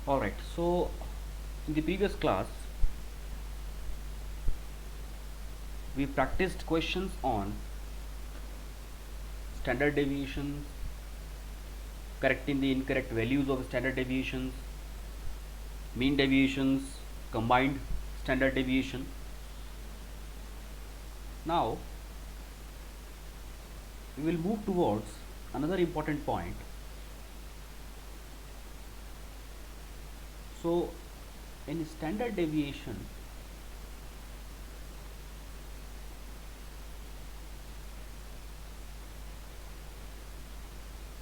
Alright, so in the previous class we practiced questions on standard deviations, correcting the incorrect values of standard deviations, mean deviations, combined standard deviation. Now we will move towards another important point. So in standard deviation,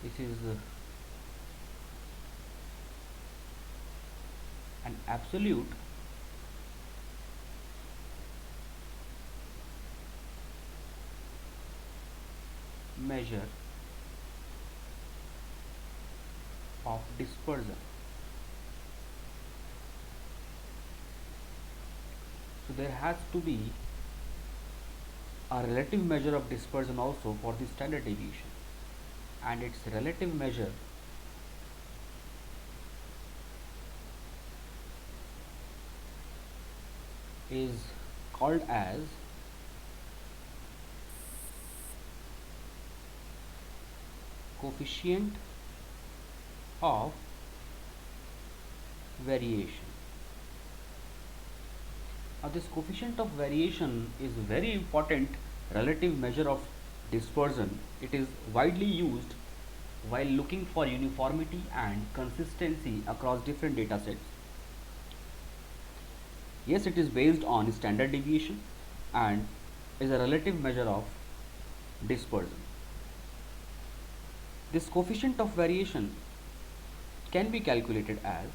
this is an absolute measure of dispersion. So there has to be a relative measure of dispersion also for the standard deviation, and its relative measure is called as coefficient of variation. Now this coefficient of variation is very important relative measure of dispersion. It is widely used while looking for uniformity and consistency across different data sets. Yes, it is based on standard deviation and is a relative measure of dispersion. This coefficient of variation can be calculated as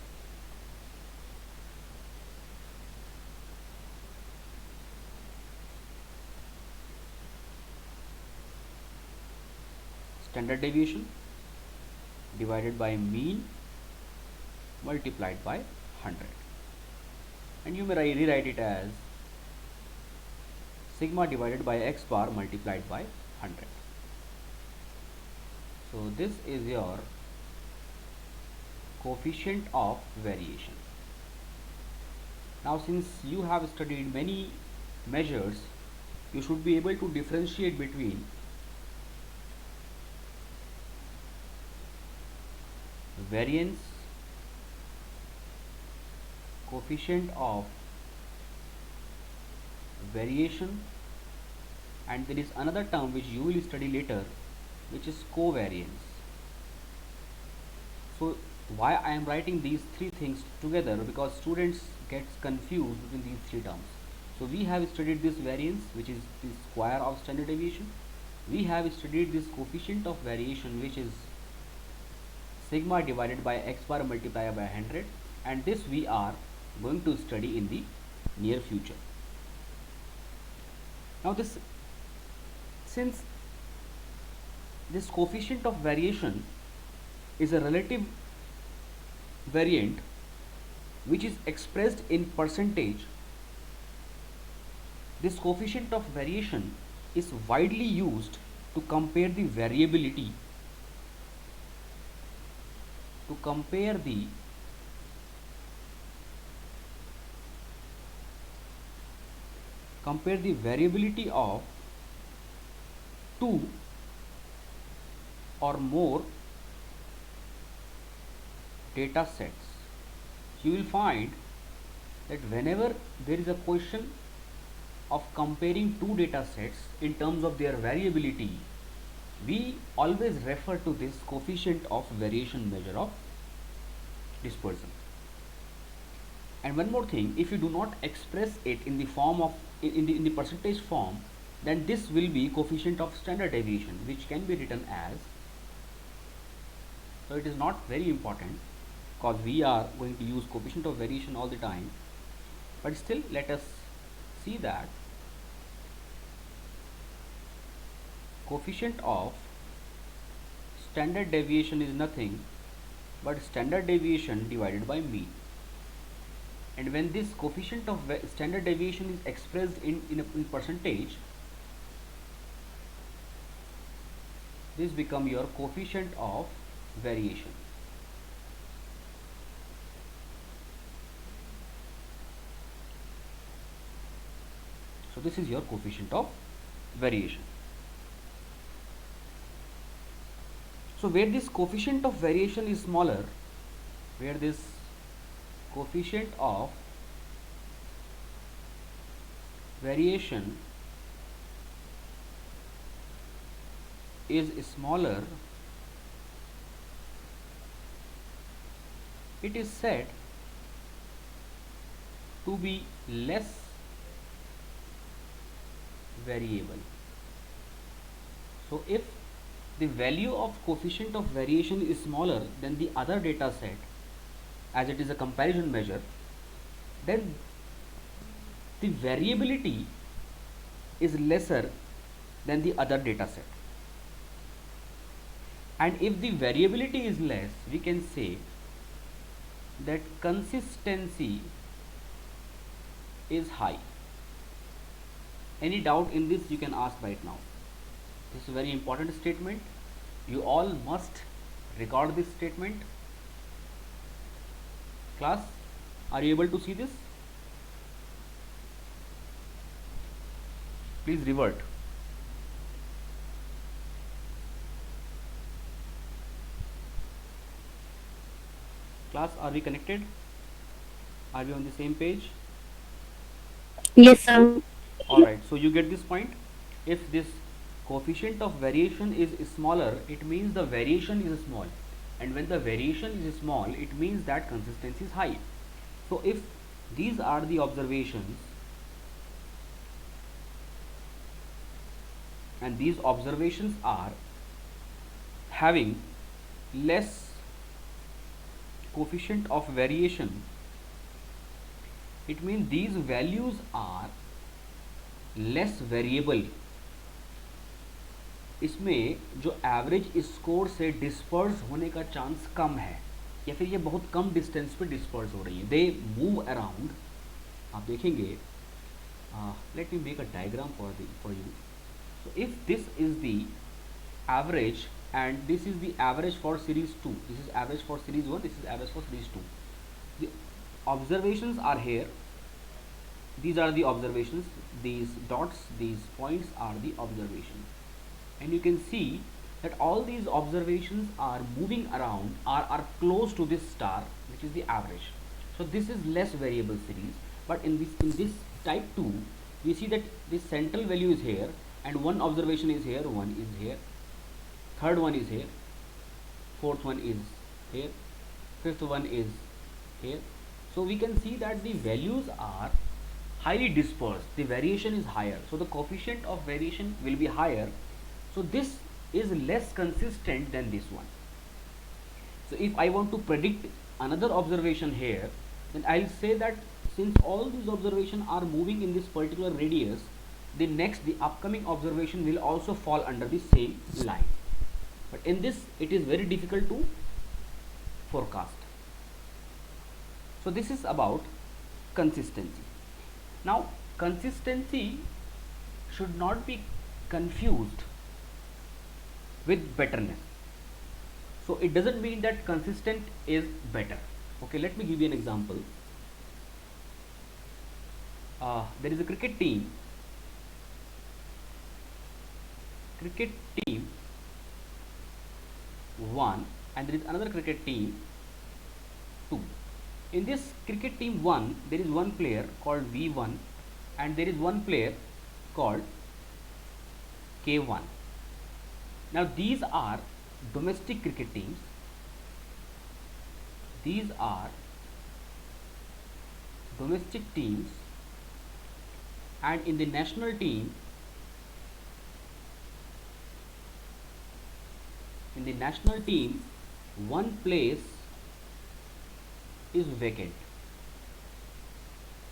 standard deviation divided by mean multiplied by 100, and you may rewrite it as sigma divided by x bar multiplied by 100. So this is your coefficient of variation. Now since you have studied many measures, you should be able to differentiate between variance, coefficient of variation, and there is another term which you will study later, which is covariance. So why I am writing these three things together? Because students gets confused between these three terms. So we have studied this variance, which is the square of standard deviation. We have studied this coefficient of variation, which is sigma divided by x bar multiplied by 100, and this we are going to study in the near future. Now this, since this coefficient of variation is a relative variant which is expressed in percentage, this coefficient of variation is widely used to compare the variability, to compare the variability of two or more data sets. You will find that whenever there is a question of comparing two data sets in terms of their variability, we always refer to this coefficient of variation measure of dispersion. And one more thing, if you do not express it in the form of in the percentage form, then this will be coefficient of standard deviation, which can be written as, so it is not very important because we are going to use coefficient of variation all the time, but still let us see that coefficient of standard deviation is nothing but standard deviation divided by mean. And when this coefficient of standard deviation is expressed in percentage, this become your coefficient of variation. So this is your coefficient of variation. So where this coefficient of variation is smaller, where this coefficient of variation is smaller, it is said to be less variable. So if the value of coefficient of variation is smaller than the other data set, as it is a comparison measure, then the variability is lesser than the other data set. And if the variability is less, we can say that consistency is high. Any doubt in this, you can ask right now. This is a very important statement. You all must record this statement. Class, are you able to see this? Please revert. Class, are we connected? Are we on the same page? Yes, sir. Alright, so you get this point. If this coefficient of variation is smaller, it means the variation is small. And when the variation is small, it means that consistency is high. So if these are the observations, and these observations are having less coefficient of variation, it means these values are less variable. इसमें जो average score से disperse होने का chance कम है, या फिर ये बहुत कम डिस्टेंस पे डिस्पर्स हो रही है, दे मूव अराउंड. आप देखेंगे, let me make a diagram for you. So if this is the average and this is the average for series 2, this is average for series 1, this is average for series 2. The observations are here. These are the observations. These dots, these points are the observations. And you can see that all these observations are moving around, are close to this star, which is the average. So this is less variable series. But in this type 2, we see that this central value is here, and one observation is here, one is here, third one is here, fourth one is here, fifth one is here. So we can see that the values are highly dispersed, the variation is higher, so the coefficient of variation will be higher. So this is less consistent than this one. So if I want to predict another observation here, then I'll say that since all these observations are moving in this particular radius, the upcoming observation will also fall under the same line. But in this, it is very difficult to forecast. So this is about consistency. Now, consistency should not be confused with betterness. So it doesn't mean that consistent is better. Okay, let me give you an example. There is a cricket team one, and there is another cricket team 2. In this cricket team 1, there is one player called V1, and there is one player called K1. Now these are domestic cricket teams. These are domestic teams, and in the national team, one place is vacant.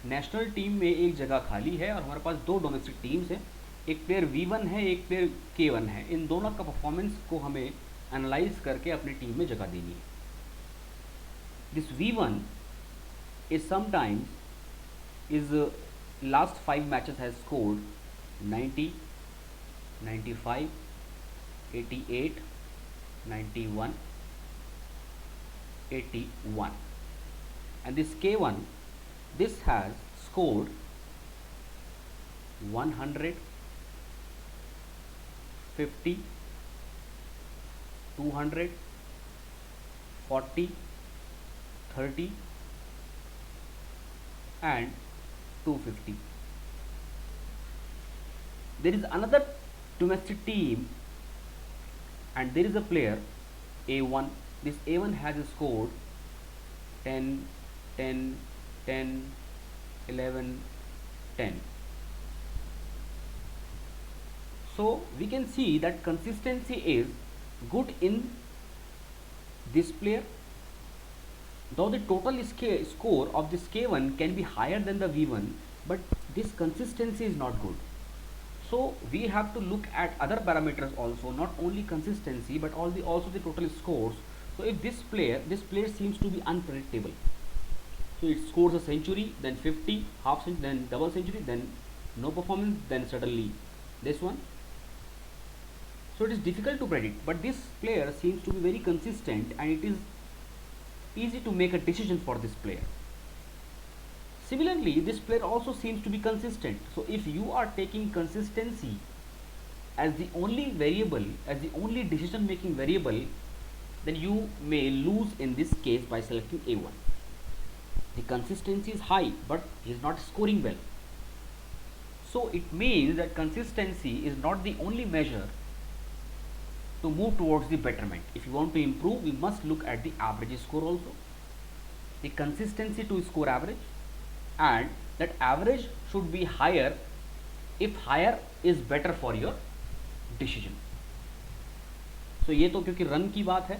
National team में एक जगह खाली है और हमारे पास दो domestic teams हैं, एक प्लेयर V1 है, एक प्लेयर K1 है. इन दोनों का परफॉर्मेंस को हमें एनालाइज करके अपनी टीम में जगह देनी है. This V1 is sometimes is last 5 matches has scored 90, 95, 88, 91, 81, and this K1, this has scored 100, 50, 200, 40, 30 and 250. There is another domestic team and there is a player A1. This A1 has scored 10, 10, 10, 11, 10. So we can see that consistency is good in this player, though the total score of this K1 can be higher than the V1, but this consistency is not good. So we have to look at other parameters also, not only consistency but also the total scores. So if this player seems to be unpredictable. So it scores a century, then 50, half century, then double century, then no performance, then suddenly this one. So it is difficult to predict, but this player seems to be very consistent and it is easy to make a decision for this player. Similarly, this player also seems to be consistent. So if you are taking consistency as the only variable, as the only decision making variable, then you may lose in this case by selecting A1. The consistency is high, but he is not scoring well. So it means that consistency is not the only measure to move towards the betterment. If you want to improve, we must look at the average score also. The consistency to score average, and that average should be higher if higher is better for your decision. So ये तो क्योंकि run की बात है,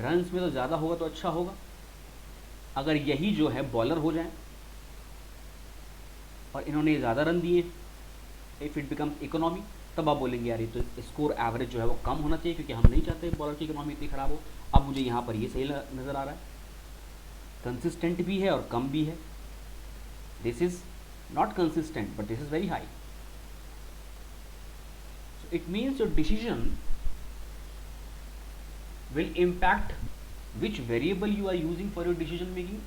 runs में तो ज़्यादा होगा तो अच्छा होगा. अगर यही जो है बॉलर हो जाए और इन्होंने ज़्यादा रन दिए, इफ़ इट बिकम्स इकोनॉमी, तब आप बोलेंगे यार ये तो स्कोर एवरेज जो है वो कम होना चाहिए क्योंकि हम नहीं चाहते बॉलर की इकोनॉमी इतनी ख़राब हो. अब मुझे यहाँ पर ये सही नज़र आ रहा है, कंसिस्टेंट भी है और कम भी है. This is not consistent but this is very high. So it means your decision will impact which variable you are using for your decision making,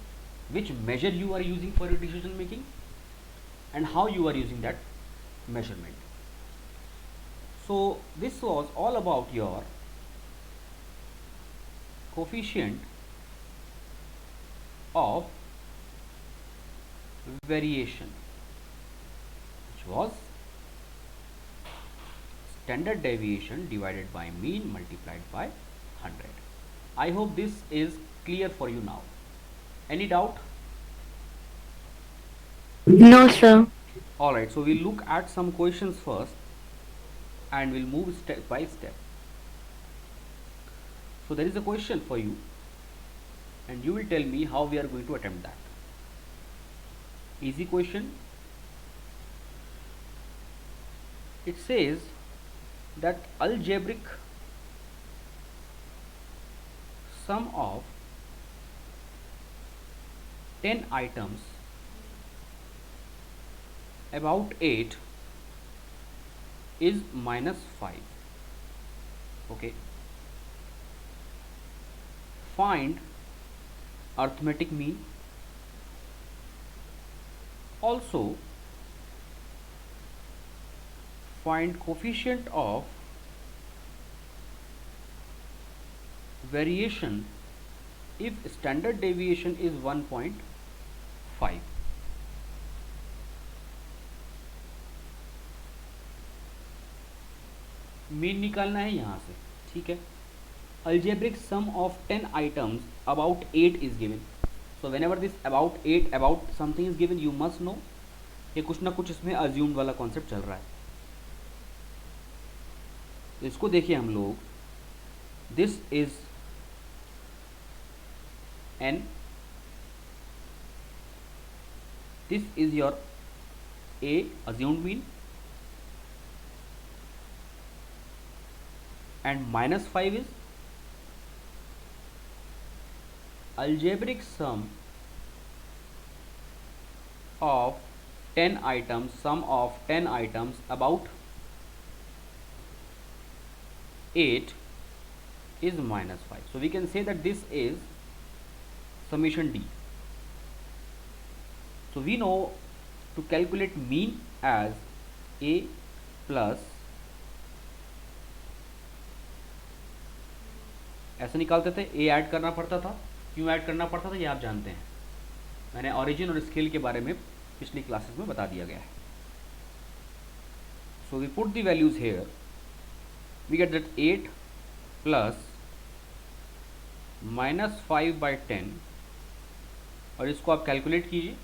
which measure you are using for your decision making, and how you are using that measurement. So this was all about your coefficient of variation, which was standard deviation divided by mean multiplied by 100. I hope this is clear for you now. Any doubt? No, sir. Alright, so we'll look at some questions first and we'll move step by step. So there is a question for you and you will tell me how we are going to attempt that. Easy question. It says that algebraic sum of 10 items about 8 is -5. Okay. Find arithmetic mean. Also find coefficient of variation if standard deviation is 1.5. Mean निकालना है यहाँ से, ठीक है. algebraic sum of 10 items about 8 is given. So whenever this about 8 about something is given, you must know कि कुछ ना कुछ इसमें assumed वाला कॉन्सेप्ट चल रहा है. इसको देखिए हम लोग, this is n, this is your a assumed mean, and -5 is algebraic sum of 10 items, sum of 10 items about 8 is -5. So we can say that this is summation D. So we know to calculate mean as a plus, ऐसे निकालते थे, ए add करना पड़ता था। क्यों add करना पड़ता था ये आप जानते हैं, मैंने ऑरिजिन और स्केल के बारे में पिछली क्लासेस में बता दिया गया है। So we put the values here, we get that 8 plus -5/10, और इसको आप कैलकुलेट कीजिए।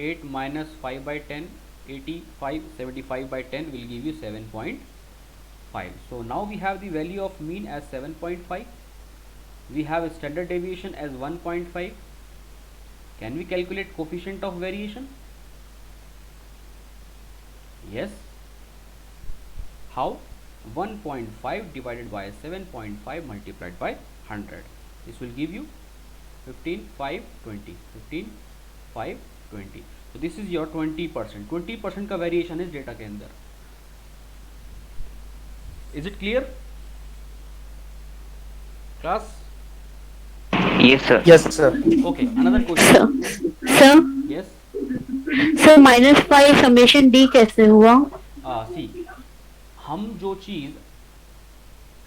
8 - 5/10, 85, 75/10 will give you 7.5. So now we have the value of mean as 7.5. We have a standard deviation as 1.5. Can we calculate coefficient of variation? Yes. How? 1.5 divided by 7.5 multiplied by 100. This will give you 15, 5, 20. 15, 5, 20. So this is your 20%. 20% का variation is data के अंदर. Is it clear? Class? Yes, sir. Yes, sir. Okay. Another question. Sir, Yes. sir -5 summation D कैसे हुआ? See, हम जो चीज़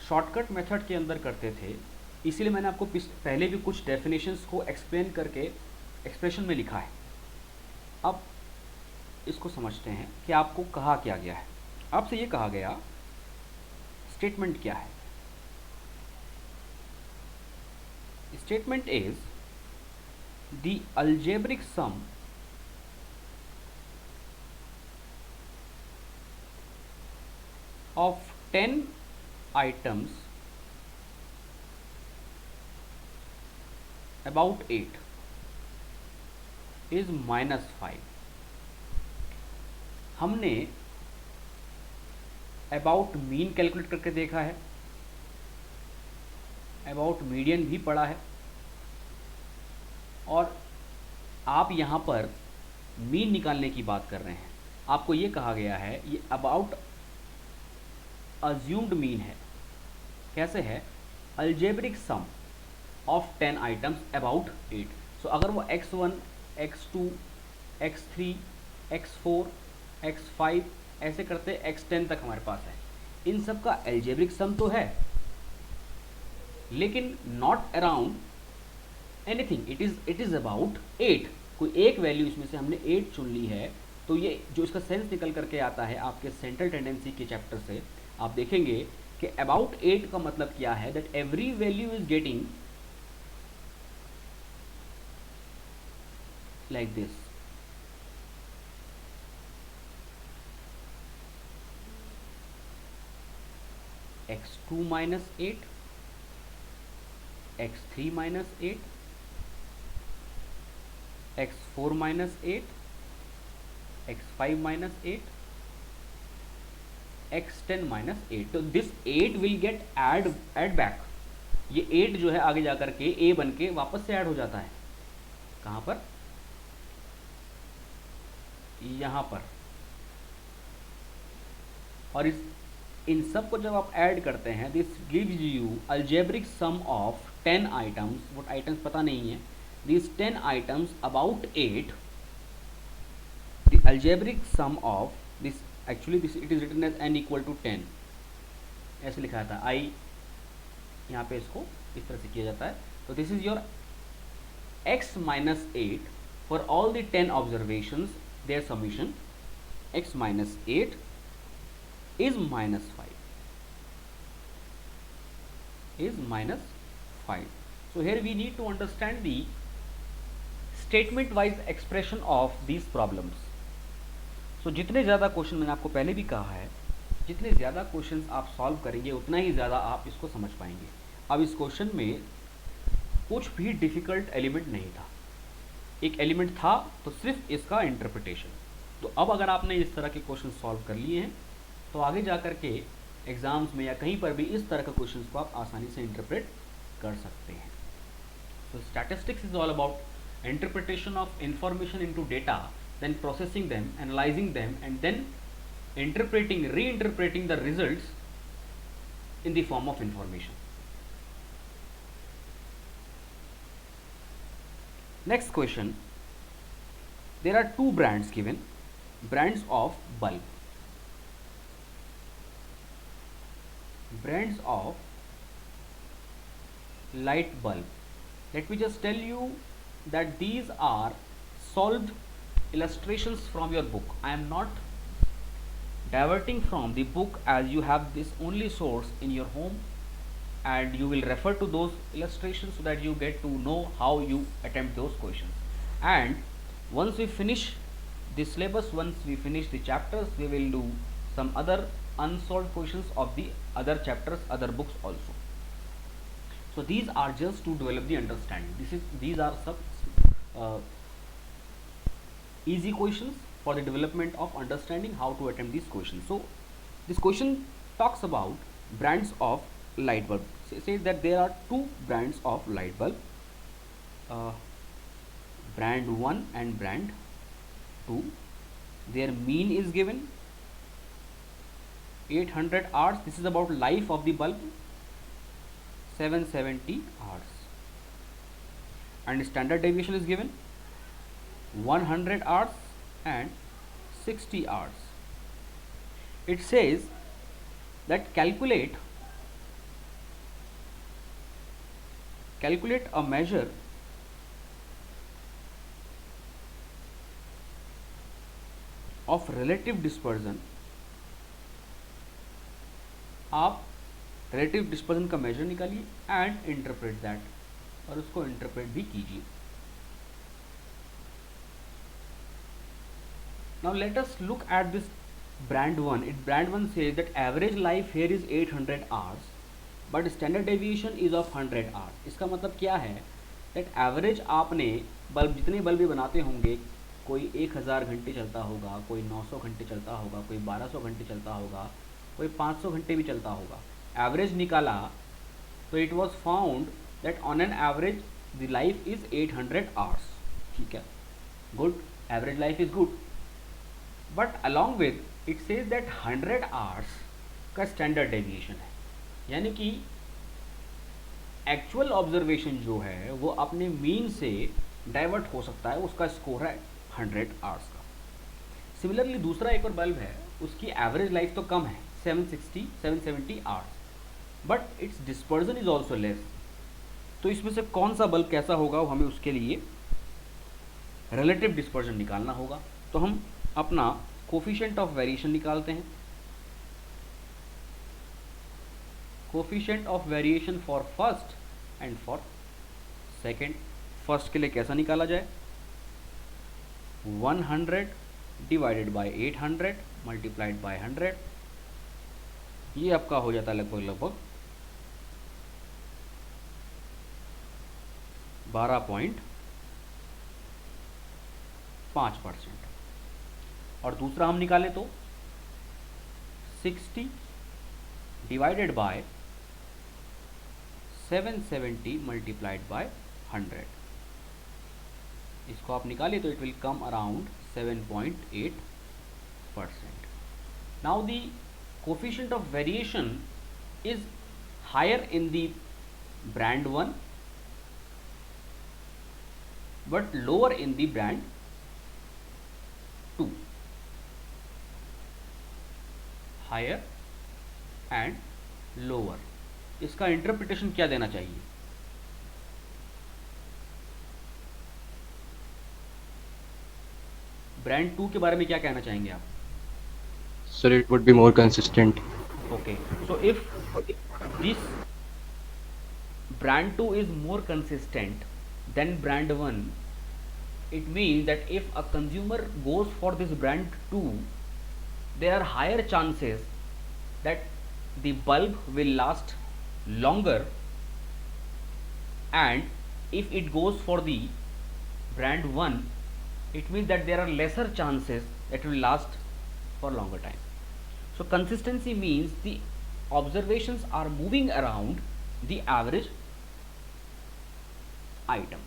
shortcut method के अंदर करते थे, इसीलिए मैंने आपको पहले भी कुछ डेफिनेशंस को एक्सप्लेन करके एक्सप्रेशन में लिखा है। अब इसको समझते हैं कि आपको कहा क्या गया है। आपसे ये कहा गया स्टेटमेंट क्या है। Statement is the algebraic sum of 10 items about 8 is -5. हमने अबाउट मीन कैलकुलेट करके देखा है, अबाउट मीडियन भी पढ़ा है, और आप यहाँ पर मीन निकालने की बात कर रहे हैं। आपको ये कहा गया है ये अबाउट अज्यूम्ड मीन है। कैसे है? Algebraic sum of 10 items about 8। सो अगर वो x1, x2, x3, x4, x5 ऐसे करते x10 तक हमारे पास है, इन सब का अलजेब्रिक सम तो है, लेकिन not around anything, it is about 8। कोई एक वैल्यू इसमें से हमने 8 चुन ली है, तो ये जो इसका सेंस निकल करके आता है आपके सेंट्रल टेंडेंसी के चैप्टर से, आप देखेंगे कि अबाउट 8 का मतलब क्या है, that every value is getting like this. x2 minus 8, x3 minus 8, x4 minus 8, x5 minus 8, x10 minus 8। तो this 8 will get add back. ये 8 जो है आगे जाकर के a बन के वापस से ऐड हो जाता है। कहाँ पर? यहाँ पर। और इन सब को जब आप ऐड करते हैं, this gives you algebraic sum of 10 items. वो आइटम्स पता नहीं है, this 10 items about 8, the algebraic sum of this, actually this it is written as n equal to 10, ऐसे लिखा था i, यहाँ पे इसको इस तरह से किया जाता है। तो this is your x minus 8 for all the 10 observations, their summation x minus 8 is -5, is -5. So here we need to understand the statement wise expression of these problems. So जितने ज़्यादा क्वेश्चन, मैंने आपको पहले भी कहा है, जितने ज़्यादा क्वेश्चंस आप सॉल्व करेंगे उतना ही ज़्यादा आप इसको समझ पाएंगे। अब इस क्वेश्चन में कुछ भी डिफ़िकल्ट एलिमेंट नहीं था, एक एलिमेंट था तो सिर्फ इसका इंटरप्रिटेशन। तो अब अगर आपने इस तरह के क्वेश्चन सॉल्व कर लिए हैं, तो आगे जा कर के एग्ज़ाम्स में या कहीं पर भी इस तरह के क्वेश्चन को आप आसानी से इंटरप्रेट कर सकते हैं। तो statistics is all about interpretation of information into data, then processing them, analyzing them, and then reinterpreting the results in the form of information. Next question, there are two brands given, brands of bulb. Brands of light bulb. Let me just tell you that these are solved illustrations from your book. I am not diverting from the book, as you have this only source in your home, and you will refer to those illustrations so that you get to know how you attempt those questions. And once we finish the syllabus, once we finish the chapters, we will do some other unsolved questions of the other chapters, other books also. So these are just to develop the understanding. These are some easy questions for the development of understanding how to attempt these questions. So this question talks about brands of light bulb. Say that there are two brands of light bulb, brand 1 and brand 2. Their mean is given 800 hours. This is about life of the bulb, 770 hours, and standard deviation is given 100 hours and 60 hours. It says that calculate a measure of relative dispersion. आप relative dispersion का measure निकालिए and interpret that, और उसको interpret भी कीजिए. Now let us look at this brand 1. Brand 1 says that average life here is 800 hours, but standard deviation is of 100 hours. इसका मतलब क्या है? That average आपने बल्ब, जितने बल्ब भी बनाते होंगे, कोई 1000 घंटे चलता होगा, कोई 900 घंटे चलता होगा, कोई 1200 घंटे चलता होगा, कोई 500 घंटे भी चलता होगा. एवरेज निकाला तो it was found that on an average the life is 800 hours. ठीक है, good, average life is good, but along with it says that 100 hours का स्टैंडर्ड डेविएशन है, यानी कि एक्चुअल ऑब्जर्वेशन जो है वो अपने मीन से डाइवर्ट हो सकता है. उसका स्कोर है 100 आवर्स का. सिमिलरली दूसरा एक और बल्ब है, उसकी एवरेज लाइफ तो कम है, 770 hours, but it's dispersion is also less. तो इसमें से कौन सा बल्ब कैसा होगा, वो हमें उसके लिए रिलेटिव डिस्पर्जन निकालना होगा. तो हम अपना कोफिशिएंट ऑफ वेरिएशन निकालते हैं. Coefficient of variation for first and for second. First के लिए कैसा निकाला जाए, 100 डिवाइडेड बाय 800 मल्टीप्लाइड बाय 100. ये आपका हो जाता है लगभग 12.5%. और दूसरा हम निकालें तो 60 डिवाइडेड बाय 770 मल्टीप्लाइड बाय 100. इसको आप निकालिए तो it will come around 7.8%. Now the coefficient of variation is higher in the brand 1 but lower in the brand 2. Higher and lower. इसका इंटरप्रिटेशन क्या देना चाहिए? ब्रांड 2 के बारे में क्या कहना चाहेंगे आप? Sir, it would be more consistent. Okay, so if this brand 2 is more consistent than brand 1, it means that if a consumer goes for this brand 2, there are higher chances that the bulb will last longer, and if it goes for the brand 1, it means that there are lesser chances that it will last for longer time. So consistency means the observations are moving around the average item.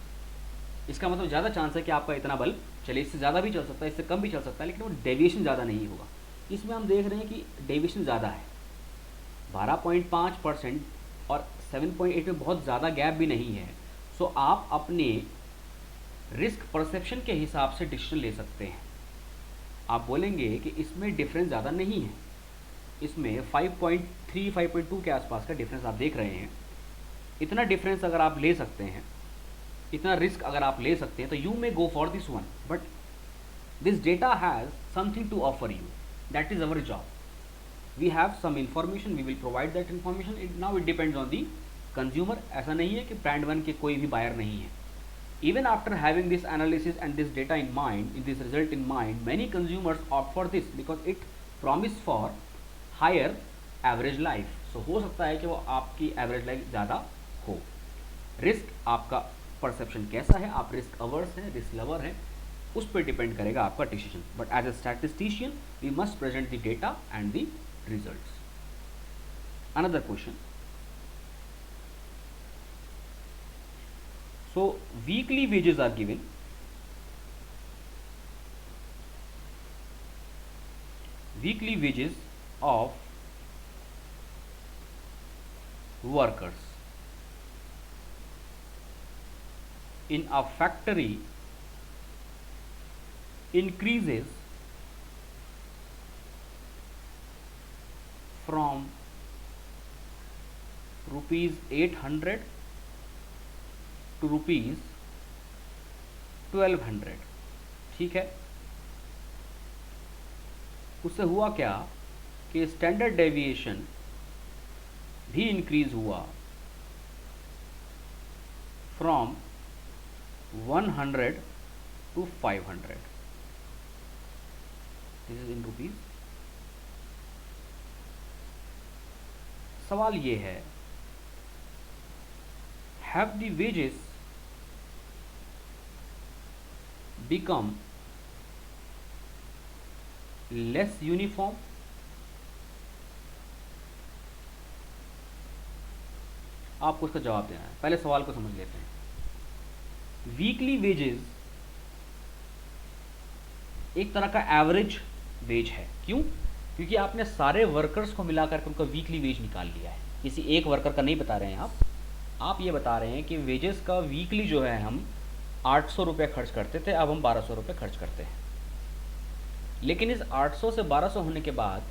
इसका मतलब ज़्यादा chance है कि आपका इतना bulb चले, इससे ज़्यादा भी चल सकता है, इससे कम भी चल सकता है, लेकिन वो डेविएशन ज़्यादा नहीं होगा. इसमें हम देख रहे हैं कि डेविएशन ज़्यादा है, 12.5%, और 7.8 में बहुत ज़्यादा गैप भी नहीं है. सो आप अपने रिस्क परसेप्शन के हिसाब से डिसीजन ले सकते हैं. आप बोलेंगे कि इसमें डिफरेंस ज़्यादा नहीं है, इसमें 5.3 5.2 के आसपास का डिफरेंस आप देख रहे हैं। इतना डिफरेंस अगर आप ले सकते हैं, इतना रिस्क अगर आप ले सकते हैं, तो you may go for this one, but this data has something to offer you, that is our job. We have some information, we will provide that information. Now it depends on the consumer. ऐसा नहीं है कि brand one के कोई भी buyer नहीं है. Even after having this analysis and this data in mind, in this result in mind, many consumers opt for this because it promise for higher average life. So हो सकता है कि वो आपकी एवरेज लाइफ ज़्यादा हो. रिस्क आपका perception कैसा है, आप रिस्क अवर्स हैं, रिस्क लवर हैं, उस पर डिपेंड करेगा आपका decision. But as a statistician we must present the data and the results. Another question. So weekly wages are given. Weekly wages of workers in a factory increases from rupees 800 to rupees 1200. ठीक है. उससे हुआ क्या कि standard deviation भी increase हुआ from 100 to 500. This is in rupees. सवाल ये है, have the wages become less uniform? आपको उसका जवाब देना है. पहले सवाल को समझ लेते हैं. वीकली वेजेस एक तरह का एवरेज वेज है. क्यों? क्योंकि आपने सारे वर्कर्स को मिलाकर उनका वीकली वेज निकाल लिया है. किसी एक वर्कर का नहीं बता रहे हैं आप ये बता रहे हैं कि वेजेस का वीकली जो है हम 800 रुपये खर्च करते थे, अब हम 1200 रुपये खर्च करते हैं. लेकिन इस 800 से 1200 होने के बाद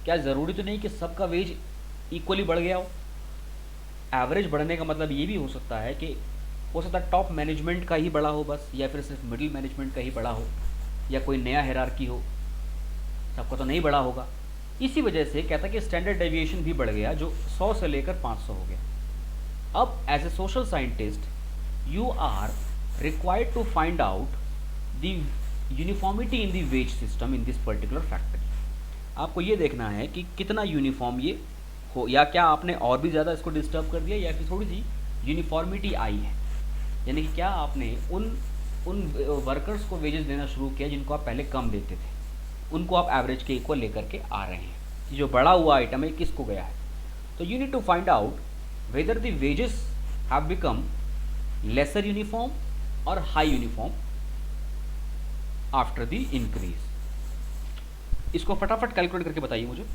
क्या ज़रूरी तो नहीं कि सबका वेज इक्वली बढ़ गया हो. एवरेज बढ़ने का मतलब ये भी हो सकता है कि हो सकता है टॉप मैनेजमेंट का ही बड़ा हो बस, या फिर सिर्फ मिडिल मैनेजमेंट का ही बड़ा हो, या कोई नया हायरार्की हो, सबका तो नहीं बड़ा होगा. इसी वजह से कहता है कि स्टैंडर्ड डेविएशन भी बढ़ गया, जो 100 से लेकर 500 हो गया. अब as a social scientist you are required to find out the uniformity in the wage system in this particular factory. आपको ये देखना है कि कितना यूनिफॉर्म ये हो, या क्या आपने और भी ज़्यादा इसको डिस्टर्ब कर दिया, या फिर थोड़ी सी यूनिफॉर्मिटी आई है. यानी कि क्या आपने उन वर्कर्स को वेजेस देना शुरू किया जिनको आप पहले कम देते थे, उनको आप एवरेज के इक्वल लेकर के आ रहे हैं कि जो बड़ा हुआ आइटम है किसको गया है. तो you need to find out whether the wages have become lesser uniform और high uniform after the increase. इसको फटाफट कैलकुलेट करके बताइए मुझे.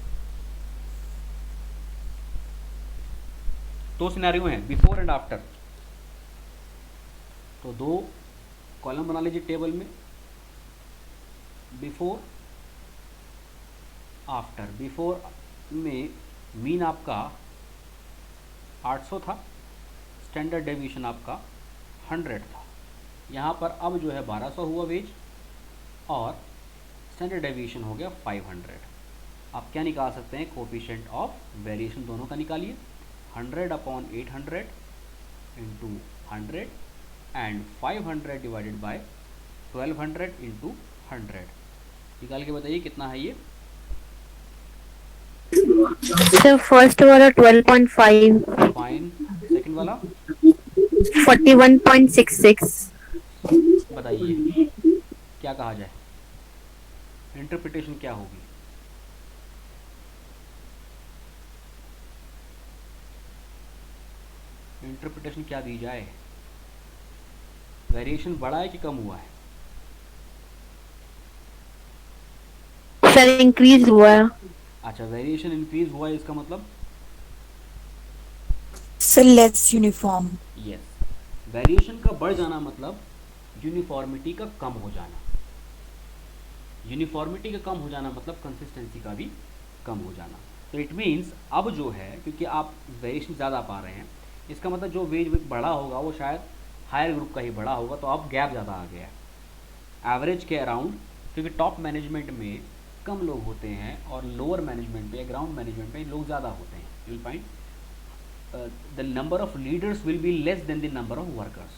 2 सिनेरियो हैं, बिफोर एंड आफ्टर. तो 2 कॉलम बना लीजिए टेबल में, बिफोर आफ्टर. बिफोर में मीन आपका 800 था, स्टैंडर्ड डेविएशन आपका 100 था. यहाँ पर अब जो है 1200 हुआ वेज और स्टैंडर्ड डेविएशन हो गया 500. आप क्या निकाल सकते हैं? कोफिशिएंट ऑफ वेरिएशन दोनों का निकालिए. 100/800 into 100 and 500 divided by 1200 into 100. निकाल के बताइए कितना है ये. सर फर्स्ट वाला 12.5. फाइन. सेकंड वाला 41.66. बताइए क्या कहा जाए, इंटरप्रिटेशन क्या होगी? इंटरप्रिटेशन क्या दी जाए? वेरिएशन बढ़ा है कि कम हुआ है? सर इंक्रीज हुआ है. अच्छा, वेरिएशन इंक्रीज हुआ है, इसका मतलब sir less uniform. Yes, variation का बढ़ जाना मतलब यूनिफॉर्मिटी का कम हो जाना. यूनिफॉर्मिटी का कम हो जाना मतलब कंसिस्टेंसी का भी कम हो जाना। तो इट मीन्स अब जो है, क्योंकि आप वेरिएशन ज़्यादा पा रहे हैं, इसका मतलब जो वेज बड़ा होगा वो शायद हायर ग्रुप का ही बड़ा होगा, तो अब गैप ज़्यादा आ गया है एवरेज के अराउंड, क्योंकि टॉप मैनेजमेंट में कम लोग होते हैं और लोअर मैनेजमेंट पे या ग्राउंड मैनेजमेंट पे लोग ज़्यादा होते हैं। You will find the number of leaders will be less than the number of workers.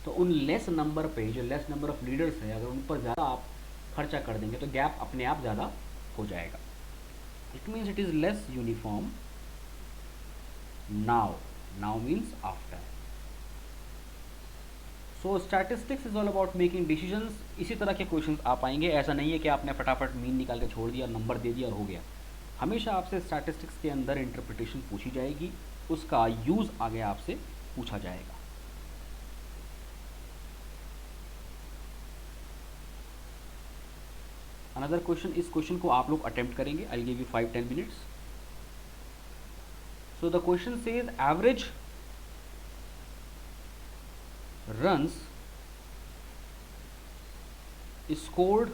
तो उन लेस नंबर पे, जो लेस नंबर ऑफ लीडर्स है, अगर उन पर ज़्यादा आप खर्चा कर देंगे तो गैप अपने आप ज़्यादा हो जाएगा। It means it is less uniform now. Now means after. So statistics is all about making decisions. इसी तरह के क्वेश्चंस आ पाएंगे। ऐसा नहीं है कि आपने फटाफट मीन निकाल के छोड़ दिया, नंबर दे दिया और हो गया। हमेशा आपसे स्टैटिस्टिक्स के अंदर इंटरप्रिटेशन पूछी जाएगी, उसका यूज़ आगे आपसे पूछा जाएगा। अनदर क्वेश्चन, इस क्वेश्चन को आप लोग अटेम्प्ट करेंगे। I give you 5-10 minutes. So the question says average runs scored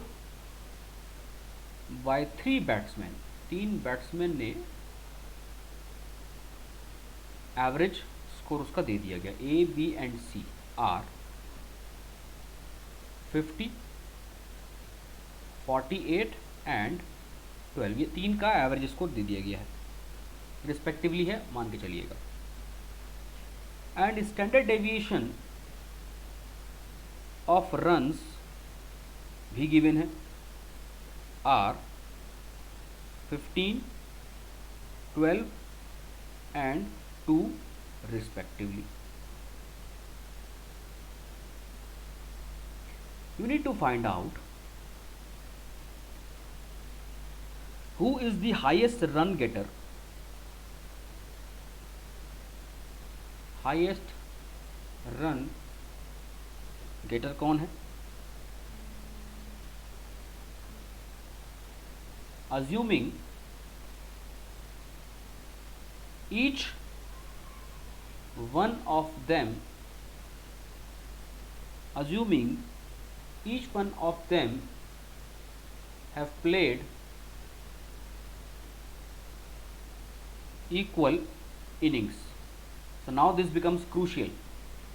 by 3 batsman. 3 batsman ने एवरेज स्कोर उसका दे दिया गया। A, B and C are 50, 48 and 12। ये 3 का एवरेज स्कोर दे दिया गया है, रिस्पेक्टिवली है, मान के चलिएगा। And standard deviation of runs भी गिवन है, are 15, 12 and 2 respectively. You need to find out who is the highest run getter, highest run getter कौन है। Assuming each one of them have played equal innings. So now this becomes crucial,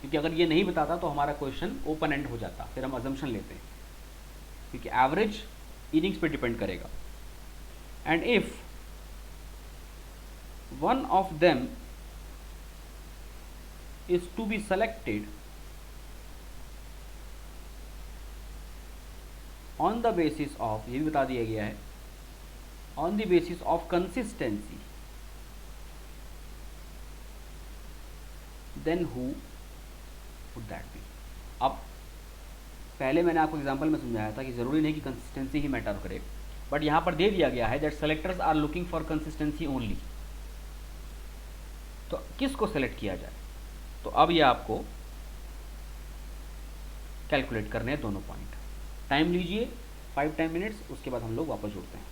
क्योंकि अगर ये नहीं बताता तो हमारा question open and हो जाता, फिर हम अजम्पशन लेते हैं, क्योंकि एवरेज इनिंग्स पे डिपेंड करेगा। And if one of them is to be selected on the basis of, ये भी बता दिया गया है, on the basis of consistency, then who would that be। अब पहले मैंने आपको एग्जांपल में समझाया था कि ज़रूरी नहीं कि कंसिस्टेंसी ही मैटर करे, बट यहाँ पर दे दिया गया है that selectors are looking for consistency only. तो किसको सेलेक्ट किया जाए, तो अब ये आपको कैलकुलेट करने हैं दोनों पॉइंट। टाइम लीजिए 5-10 मिनट्स, उसके बाद हम लोग वापस जुड़ते हैं।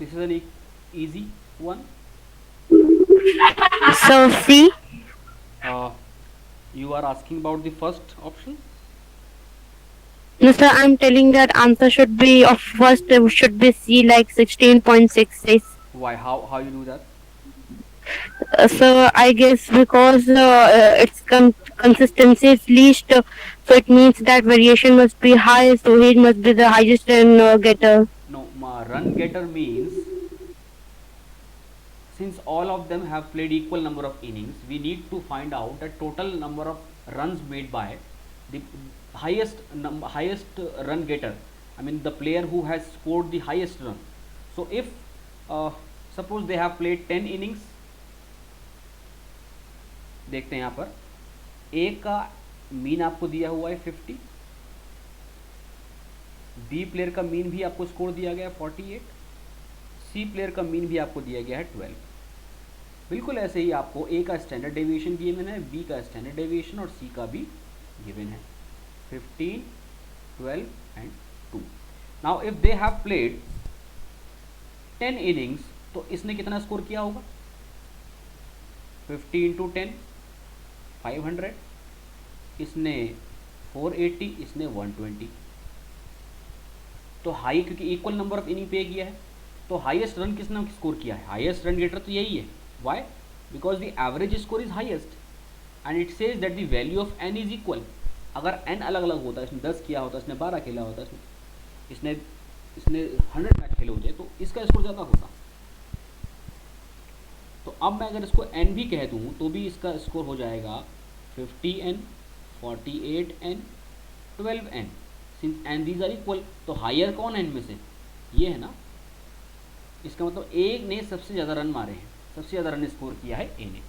This is an easy one. So C. You are asking about the first option. No, sir, I'm telling that answer should be of first should be C, like 16.66. Why? How you do that? So I guess because its consistency is least, so it means that variation must be high. So he must be the highest run getter. No, run getter means since all of them have played equal number of innings, we need to find out the total number of runs made by the highest run getter. I mean the player who has scored the highest run. So if suppose they have played 10 innings, देखते हैं यहाँ पर ए का mean आपको दिया हुआ है 50, B player का मीन भी आपको स्कोर दिया गया है 48, सी प्लेयर का मीन भी आपको दिया गया है 12. बिल्कुल ऐसे ही आपको ए का स्टैंडर्ड डेविएशन गिवन है, बी का स्टैंडर्ड डेविएशन और सी का भी गिवन है 15, 12 and 2. Now if they have played 10 innings तो इसने कितना स्कोर किया होगा? 50 इंटू 10 500, इसने 480, इसने 120. तो हाई क्योंकि इक्वल नंबर ऑफ इनिंग पे किया है तो हाईएस्ट रन किसने स्कोर किया है? हाईएस्ट रन गेटर तो यही है. Why? Because the average score is highest and it says that the value of n is equal. अगर एन अलग अलग होता, इसने 10 किया होता, इसने 12 खेला होता, इसने 100 मैच खेले होते तो इसका स्कोर ज़्यादा होता. तो अब मैं अगर इसको एन भी कह दूँ तो भी इसका स्कोर हो जाएगा 50n, 48n, 12n. Since n these are equal तो हायर कौन है इनमें से? ये है ना. इसका मतलब ए ने सबसे ज़्यादा रन मारे हैं, सबसे ज़्यादा रन स्कोर किया है ए ने.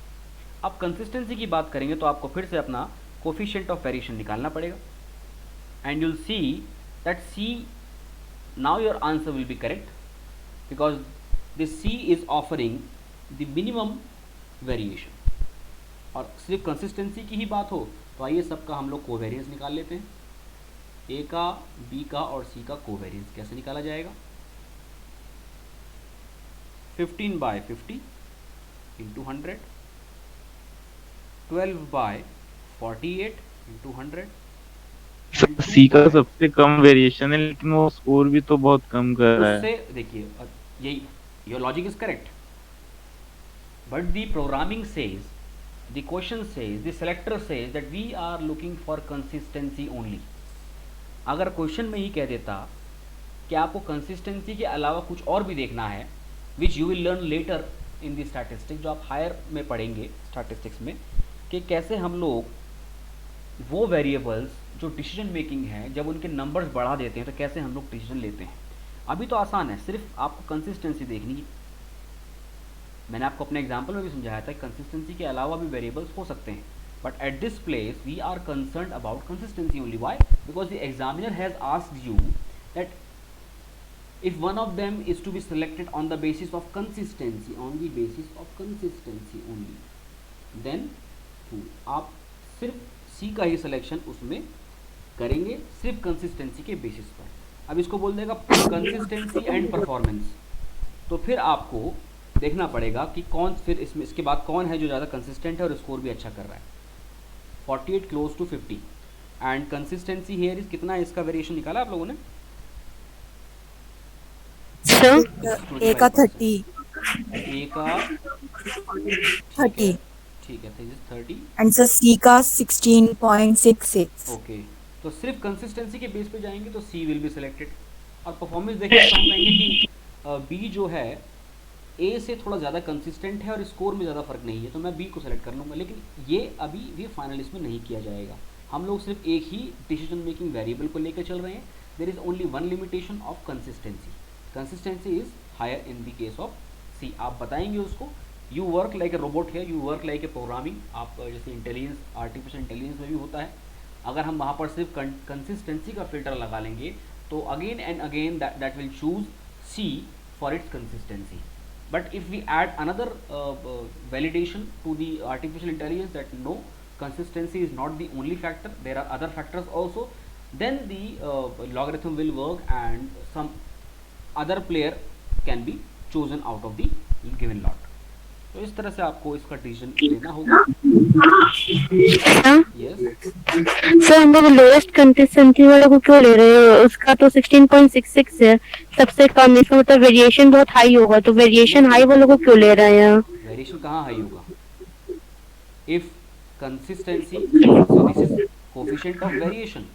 अब कंसिस्टेंसी की बात करेंगे तो आपको फिर से अपना कोफिशिएंट ऑफ वेरिएशन निकालना पड़ेगा and you'll see that C, now your answer will be correct because this C is offering the minimum variation. और सिर्फ कंसिस्टेंसी की ही बात हो तो आइए सबका हम लोग कोवेरियंस निकाल लेते हैं. ए का, बी का और सी का कोवेरियंस कैसे निकाला जाएगा? 15 by 50 into 100, 12 by 48 into 100. सी का सबसे कम वेरिएशन है लेकिन वो स्कोर भी तो बहुत कम कर रहा है. उससे देखिए यही your logic is correct but the programming says, the question says, the selector says that we are looking for consistency only. अगर क्वेश्चन में ही कह देता कि आपको कंसिस्टेंसी के अलावा कुछ और भी देखना है which you will learn later in the statistics, जो आप हायर में पढ़ेंगे स्टैटिस्टिक्स में, कि कैसे हम लोग वो वेरिएबल्स जो डिसीजन मेकिंग है जब उनके नंबर्स बढ़ा देते हैं तो कैसे हम लोग डिसीजन लेते हैं. अभी तो आसान है, सिर्फ आपको कंसिस्टेंसी देखनी है. मैंने आपको अपने एग्जाम्पल में भी समझाया था कि कंसिस्टेंसी के अलावा भी वेरिएबल्स हो सकते हैं but at this place we are concerned about consistency only. Why? Because the examiner has asked you that if one of them is to be selected on the basis of consistency, on the basis of consistency only, then आप सिर्फ C का ही selection उसमें करेंगे सिर्फ consistency के basis पर. अब इसको बोल देगा कंसिस्टेंसी एंड परफॉर्मेंस, तो फिर आपको देखना पड़ेगा कि कौन फिर इसमें इसके बाद कौन है जो ज़्यादा कंसिस्टेंट है और स्कोर भी अच्छा कर रहा है. 48 close to 50 and consistency here is कितना है? इसका वेरिएशन निकाला आप लोगों ने? ए का 30, ए का 30 ठीक है 30 एंड सर सी का 16.66. ओके. तो सिर्फ कंसिस्टेंसी के बेस पे जाएंगे तो सी विल बी सिलेक्टेड. और परफॉर्मेंस देखिए तो हम कहेंगे कि बी जो है ए से थोड़ा ज़्यादा कंसिस्टेंट है और स्कोर में ज़्यादा फर्क नहीं है तो मैं बी को सेलेक्ट कर लूँगा. लेकिन ये अभी भी फाइनल इसमें नहीं किया जाएगा. हम लोग सिर्फ एक ही डिसीजन मेकिंग वेरिएबल को लेकर चल रहे हैं. There is only one limitation of consistency. Consistency is higher in the case of C. आप बताएंगे उसको you work like a robot है, you work like a programming. आप जैसे इंटेलिजेंस, आर्टिफिशियल इंटेलिजेंस में भी होता है, अगर हम वहाँ पर सिर्फ कंसिस्टेंसी का फिल्टर लगा लेंगे तो again and again that will choose C for its consistency. But if we add another validation to the artificial intelligence that no, consistency is not the only factor, there are other factors also, then the logarithm will work and some other player can be chosen out of the given lot. तो इस तरह से आपको इसका decision लेना होगा. Yes sir हम लोग लोएस्ट कंसिस्टेंसी वाले को क्यों ले रहे हो? उसका तो 16.66 है सबसे कम. इसका मतलब वेरिएशन बहुत हाई होगा तो वेरिएशन हाई वालों को क्यों ले रहे हैं? वेरिएशन कहाँ हाई होगा? If consistency, so this is coefficient of variation.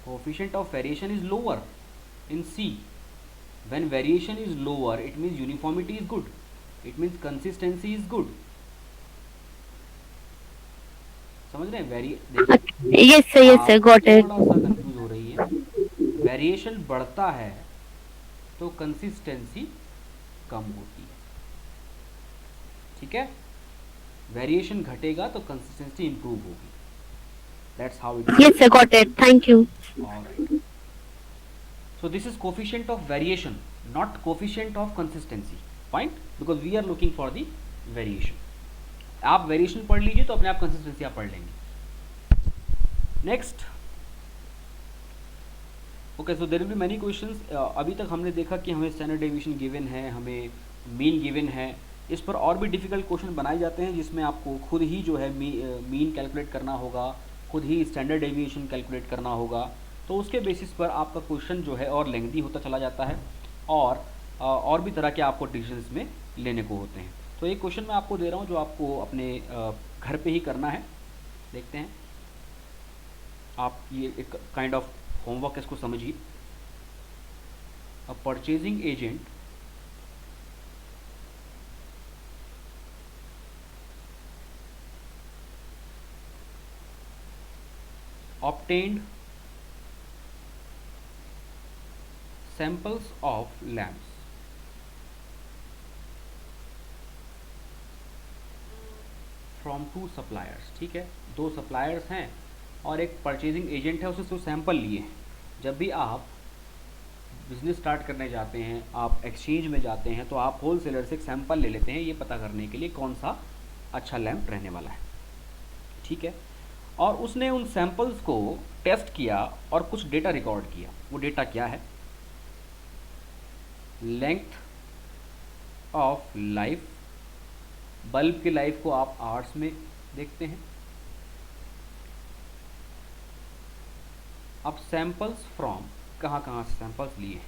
Coefficient of variation is lower In C, when variation is lower, it means uniformity is good, it means consistency is good. समझ रहे हैं? देखिए, Yes sir, yes sir, आप got it. थोड़ा सा confuse हो रही है. वेरिएशन बढ़ता है तो कंसिस्टेंसी कम होती है, ठीक है. वेरिएशन घटेगा तो कंसिस्टेंसी इंप्रूव होगी. That's how it. Yes sir, got it. Thank you. Alright. So this is coefficient of variation, not coefficient of consistency. Fine? Because we are looking for the variation. आप variation पढ़ लीजिए तो अपने आप consistency आप पढ़ लेंगे. Next. Okay, so there will be many questions. अभी तक हमने देखा कि हमें स्टैंडर्ड डेविएशन गिवन है, हमें मीन गिवन है. इस पर और भी डिफिकल्ट क्वेश्चन बनाए जाते हैं जिसमें आपको खुद ही जो है मीन कैलकुलेट करना होगा, खुद ही स्टैंडर्ड डेविएशन कैलकुलेट करना होगा. तो उसके बेसिस पर आपका क्वेश्चन जो है और लेंथी होता चला जाता है और भी तरह के आपको डिसीजंस में लेने को होते हैं. तो एक क्वेश्चन मैं आपको दे रहा हूँ जो आपको अपने घर पे ही करना है. देखते हैं, आप ये एक काइंड ऑफ होमवर्क इसको समझिए. A purchasing agent obtained samples of lamps from two suppliers. ठीक है, दो सप्लायर्स हैं और एक परचेजिंग एजेंट है, उसने तो सैंपल लिए हैं. जब भी आप बिजनेस स्टार्ट करने जाते हैं, आप एक्सचेंज में जाते हैं, तो आप होलसेलर से एक सैंपल ले लेते हैं ये पता करने के लिए कौन सा अच्छा लैंप रहने वाला है. ठीक है, और उसने उन सैंपल्स को टेस्ट किया और कुछ डेटा रिकॉर्ड किया. वो डेटा क्या है? Length of life. बल्ब की लाइफ को आप आवर्स में देखते हैं. अब सैंपल्स फ्रॉम, कहाँ कहाँ से सैंपल्स लिए हैं?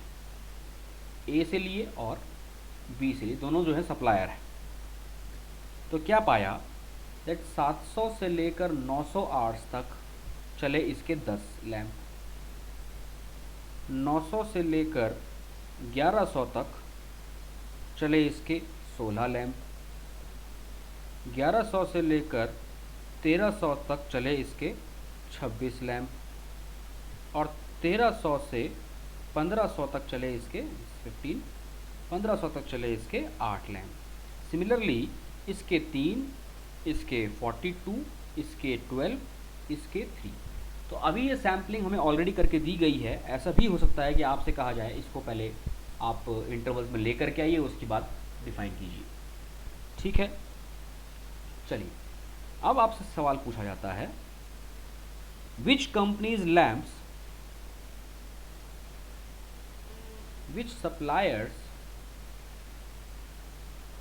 ए से लिए और बी से लिए, दोनों जो है सप्लायर है. तो क्या पाया? दैट 700 से लेकर 900 आवर्स तक चले इसके 10 लैंप. 900 से लेकर 1100 तक चले इसके 16 लैंप. 1100 से लेकर 1300 तक चले इसके 26 लैंप. और 1300 से 1500 तक चले इसके 1500 तक चले इसके 8 लैंप. सिमिलरली इसके 3, इसके 42, इसके 12, इसके 3. तो अभी ये सैम्पलिंग हमें ऑलरेडी करके दी गई है. ऐसा भी हो सकता है कि आपसे कहा जाए इसको पहले आप इंटरवल्स में लेकर के आइए, उसके बाद डिफाइन कीजिए. ठीक है, चलिए अब आपसे सवाल पूछा जाता है, विच companies lamps, which suppliers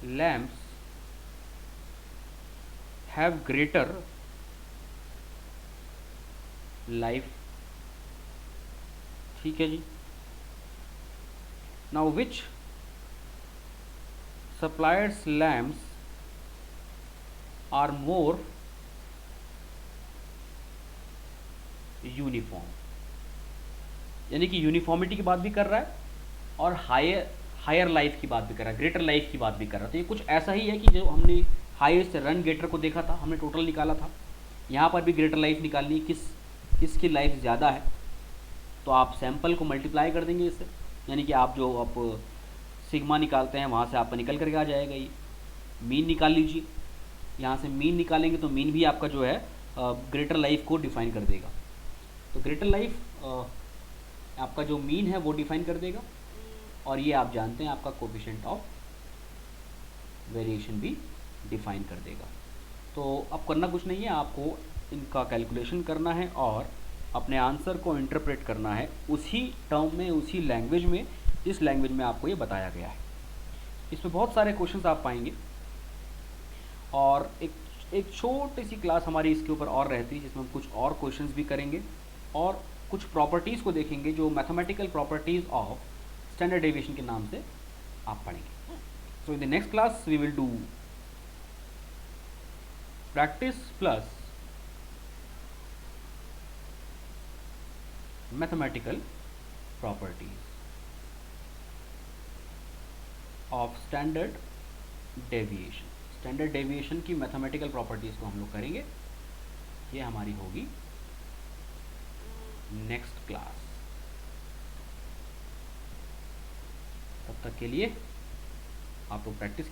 lamps have greater life. ठीक है जी. Now which suppliers lamps are more uniform? यानी कि यूनिफॉर्मिटी की बात भी कर रहा है और हायर लाइफ की बात भी कर रहा है, ग्रेटर लाइफ की बात भी कर रहा है. तो ये कुछ ऐसा ही है कि जो हमने हाईएस्ट रन गेटर को देखा था, हमने टोटल निकाला था. यहाँ पर भी ग्रेटर लाइफ निकालनी है, किसकी लाइफ ज़्यादा है. तो आप सैंपल को मल्टीप्लाई कर देंगे इससे, यानी कि आप जो आप सिग्मा निकालते हैं वहाँ से आपका निकल करके आ जाएगा. ये मीन निकाल लीजिए, यहाँ से मीन निकालेंगे तो मीन भी आपका जो है ग्रेटर लाइफ को डिफाइन कर देगा. तो ग्रेटर लाइफ आपका जो मीन है वो डिफाइन कर देगा. और ये आप जानते हैं आपका कोफिशिएंट ऑफ वेरिएशन भी डिफाइन कर देगा. तो अब करना कुछ नहीं है, आपको इनका कैलकुलेशन करना है और अपने आंसर को इंटरप्रेट करना है उसी टर्म में, उसी लैंग्वेज में जिस लैंग्वेज में आपको ये बताया गया है. इसमें बहुत सारे क्वेश्चंस आप पाएंगे और एक छोटी सी क्लास हमारी इसके ऊपर और रहती है जिसमें हम कुछ और क्वेश्चंस भी करेंगे और कुछ प्रॉपर्टीज़ को देखेंगे जो mathematical properties of standard deviation के नाम से आप पढ़ेंगे. So in the next class we will do practice plus mathematical properties. Of standard deviation. Standard deviation की मैथमेटिकल प्रॉपर्टीज़ को हम लोग करेंगे, ये हमारी होगी नेक्स्ट क्लास। तब तक के लिए आप लोग प्रैक्टिस